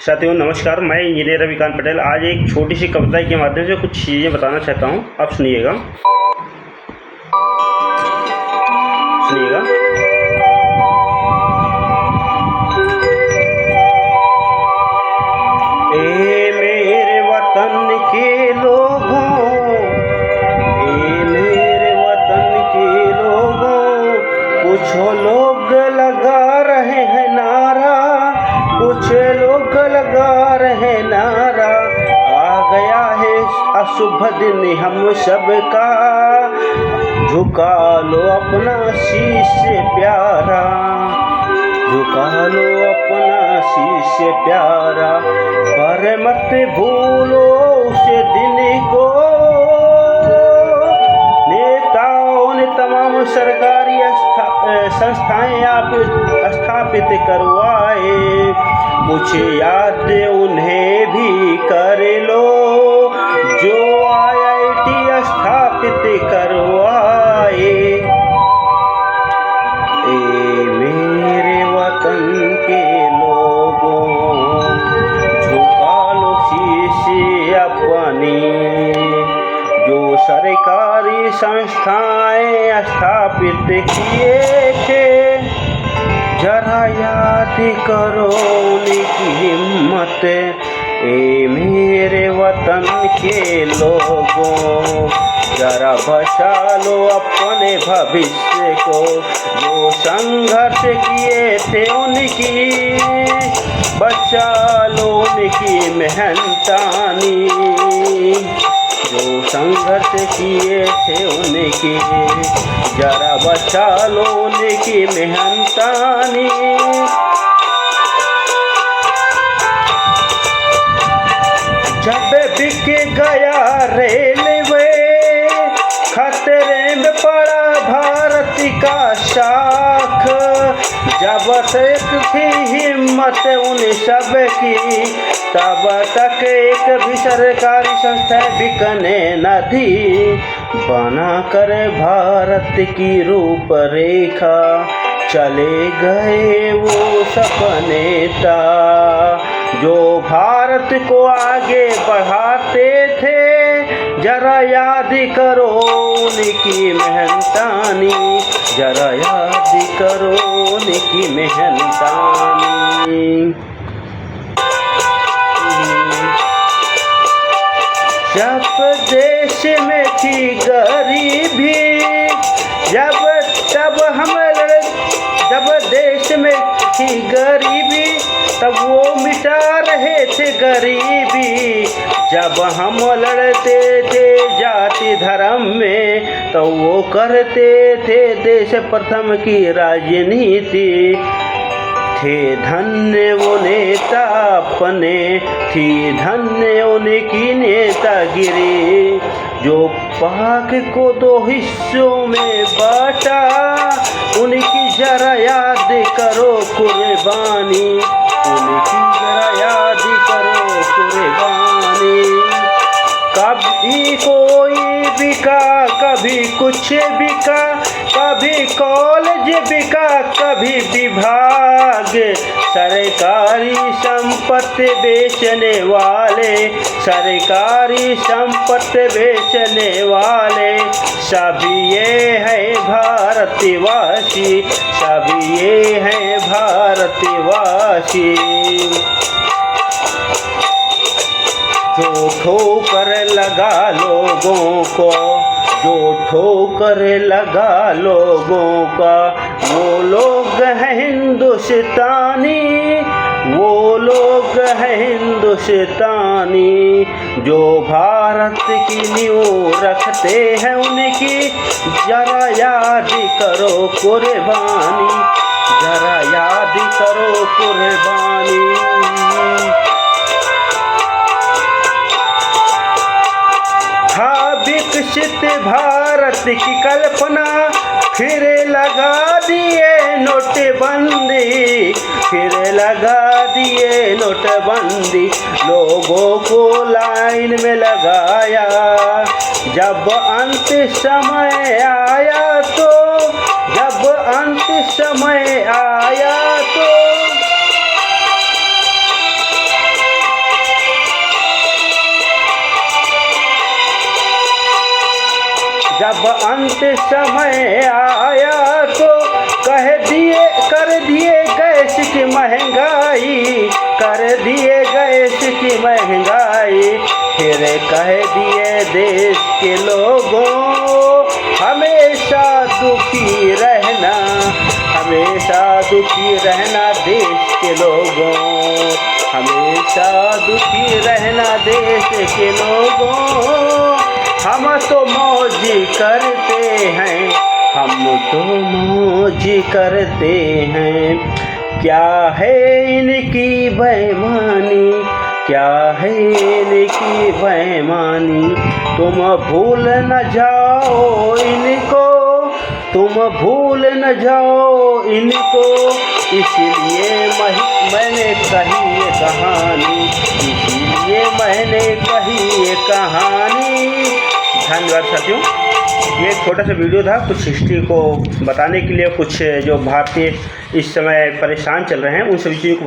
साथियों नमस्कार, मैं इंजीनियर रविकांत पटेल आज एक छोटी सी कविता के माध्यम से कुछ चीज़ें बताना चाहता हूँ। आप सुनिएगा। ए मेरे वतन के लोगों, ए मेरे वतन के लोगों, कुछ लोग लगा रहे हैं नारा, कुछ लोग लगा रहे नारा। आ गया है अशुभ दिन हम सबका, झुका लो अपना शीश प्यारा, झुका लो अपना शीश प्यारा। पर मत भूलो उस दिन को, नेताओं ने तमाम सरकारी संस्थाएं आप स्थापित करवाए, कुछ याद उन्हें भी कर लो जो IIT स्थापित करवाए। ए मेरे वतन के लोगों, झुका लो शीश अपनी, जो सरकारी संस्थाएं स्थापित किए थे, जरा याद करो उनकी हिम्मत। ए मेरे वतन के लोगों, जरा बचा लो अपने भविष्य को, जो संघर्ष किए थे उनकी, बचा लो उनकी मेहनतानी, जो संघर्ष किए थे उनकी, जरा बचा लो उनकी मेहनतानी। जब बिक गया रेलवे, खतरे में पड़ा भारत का शाख, जब तक थी हिम्मत उन सब की, तब तक एक भी सरकारी संस्था बिकने न थी। बना कर भारत की रूपरेखा चले गए वो सपनेता, जो भारत को आगे बढ़ाते थे, जरा याद करो उनकी मेहनतानी, जरा याद करो उनकी मेहनतानी। जब देश में थी गरीबी, जब देश में थी गरीबी, तब वो मिटा रहे थे गरीबी। जब हम लड़ते थे जाति धर्म में, तो वो करते थे देश प्रथम की राजनीति। थे धन्य वो नेता अपने, थी धन्य उनकी नेतागिरी, जो पाक को दो हिस्सों में बांटा, उनकी जरा याद करो कुर्बानी, उनकी जरा याद करो कुर्बानी। कभी कोई बिका, कभी कुछ बिका, कभी कॉलेज बिका, कभी विभाग, सरकारी संपत्ति बेचने वाले, सरकारी संपत्ति बेचने वाले, सभी ये है भारतवासी, सभी ये है भारतवासी। जो ठोकर लगा लोगों को, जो ठोकर लगा लोगों का, वो लोग हैं हिंदुस्तानी, वो लोग हैं हिंदुस्तानी, जो भारत की नींव रखते हैं उनकी, जरा याद करो कुर्बानी, जरा याद करो कुर्बानी। विकसित भारत की कल्पना, फिर लगा दिए नोटबंदी, फिर लगा दिए नोटबंदी, लोगों को लाइन में लगाया। जब अंत समय आया तो, जब अंत समय आया तो, समय आया तो कर दिए गैस की महंगाई, कर दिए गैस की महंगाई। फिर कह दिए देश के लोगों हमेशा दुखी रहना, हमेशा दुखी रहना देश के लोगों, हमेशा दुखी रहना देश के लोगों। हम तो मौज करते हैं, हम तो मौज करते हैं। क्या है इनकी बेईमानी, क्या है इनकी बेईमानी। तुम भूल न जाओ इनको, तुम भूल न जाओ इनको। इसलिए मैंने कही ये कहानी, इसलिए मैंने कही ये कहानी। धन्यवाद साथियों। ये एक छोटा सा वीडियो था कुछ हिस्ट्री को बताने के लिए, कुछ जो भारतीय इस समय परेशान चल रहे हैं उन सभी चीज़ों को